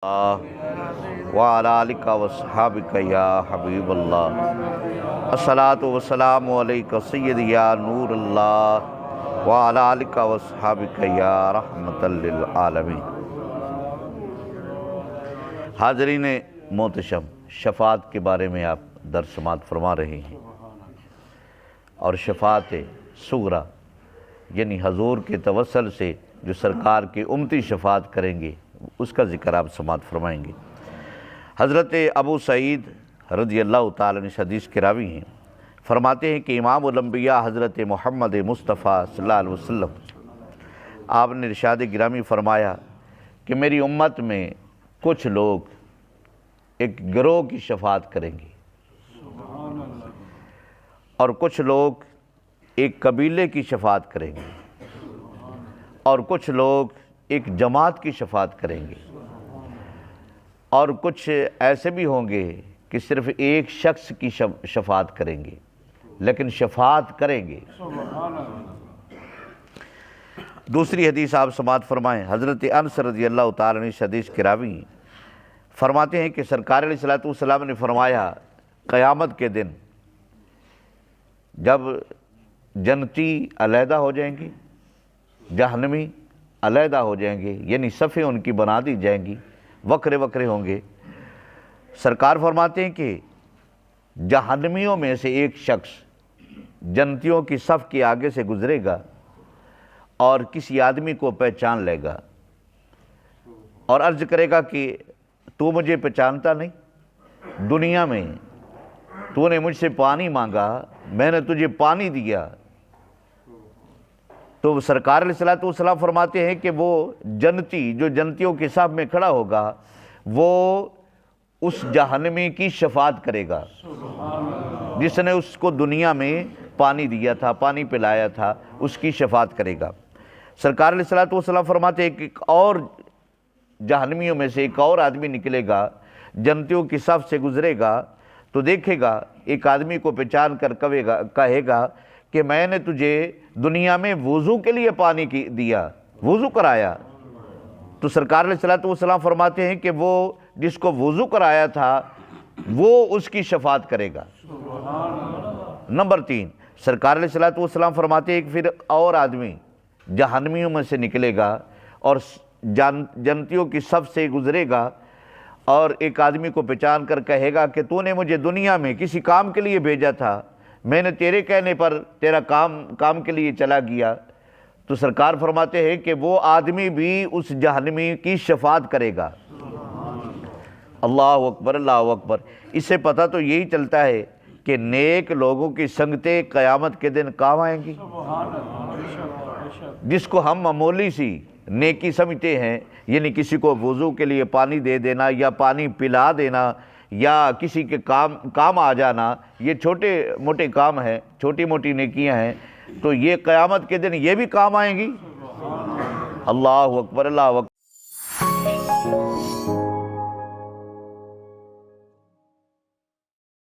وعلی آلک وصحابک یا حبیب اللہ الصلاۃ والسلام علیک سیدی یا نور اللہ وعلی آلک وصحابک یا رحمت للعالمین۔ حاضرین محتشم، شفاعت کے بارے میں آپ درس سماعت فرما رہے ہیں، اور شفاعت صغریٰ یعنی حضور کے توسل سے جو سرکار کی امتی شفاعت کریں گے اس کا ذکر آپ سماعت فرمائیں گے۔ حضرت ابو سعید رضی اللہ تعالیٰ عنہ حدیث کے راوی ہیں، فرماتے ہیں کہ امام الانبیاء حضرت محمد مصطفیٰ صلی اللہ علیہ وسلم آپ نے ارشاد گرامی فرمایا کہ میری امت میں کچھ لوگ ایک گروہ کی شفاعت کریں گے، اور کچھ لوگ ایک قبیلے کی شفاعت کریں گے، اور کچھ لوگ ایک جماعت کی شفاعت کریں گے، اور کچھ ایسے بھی ہوں گے کہ صرف ایک شخص کی شفاعت کریں گے لیکن شفاعت کریں گے۔ دوسری حدیث آپ سماعت فرمائیں، حضرت انس رضی اللہ تعالیٰ عنہ حدیث کے راوی فرماتے ہیں کہ سرکار علیہ السلام نے فرمایا قیامت کے دن جب جنتی علیحدہ ہو جائیں گے، جہنمی علیحدہ ہو جائیں گے، یعنی صفیں ان کی بنا دی جائیں گی، وکرے وکرے ہوں گے، سرکار فرماتے ہیں کہ جہنمیوں میں سے ایک شخص جنتیوں کی صف کے آگے سے گزرے گا اور کسی آدمی کو پہچان لے گا اور عرض کرے گا کہ تو مجھے پہچانتا نہیں؟ دنیا میں تو نے مجھ سے پانی مانگا، میں نے تجھے پانی دیا۔ تو سرکار علیہ السلام فرماتے ہیں کہ وہ جنتی جو جنتیوں کے صف میں کھڑا ہوگا وہ اس جہنمی کی شفاعت کرے گا جس نے اس کو دنیا میں پانی دیا تھا، پانی پلایا تھا، اس کی شفاعت کرے گا۔ سرکار علیہ السلام فرماتے ہیں کہ ایک اور جہنمیوں میں سے ایک اور آدمی نکلے گا، جنتیوں کی صف سے گزرے گا تو دیکھے گا ایک آدمی کو پہچان کر کہے گا کہ میں نے تجھے دنیا میں وضو کے لیے پانی دیا، وضو کرایا۔ تو سرکار علیہ السلام فرماتے ہیں کہ وہ جس کو وضو کرایا تھا وہ اس کی شفاعت کرے گا۔ نمبر 3، سرکار علیہ السلام فرماتے ہیں کہ پھر اور آدمی جہنمیوں میں سے نکلے گا اور جنتیوں کی صف سے گزرے گا اور ایک آدمی کو پہچان کر کہے گا کہ تو نے مجھے دنیا میں کسی کام کے لیے بھیجا تھا، میں نے تیرے کہنے پر تیرا کام کے لیے چلا گیا۔ تو سرکار فرماتے ہیں کہ وہ آدمی بھی اس جہنمی کی شفاعت کرے گا۔ اللہ اکبر، اللہ اکبر۔ اس سے پتہ تو یہی چلتا ہے کہ نیک لوگوں کی سنگتیں قیامت کے دن کام آئیں گی۔ جس کو ہم معمولی سی نیکی سمجھتے ہیں، یعنی کسی کو وضو کے لیے پانی دے دینا یا پانی پلا دینا یا کسی کے کام آ جانا، یہ چھوٹے موٹے کام ہیں، چھوٹی موٹی نیکیاں ہیں، تو یہ قیامت کے دن یہ بھی کام آئیں گی۔ اللہ اکبر، اللہ اکبر۔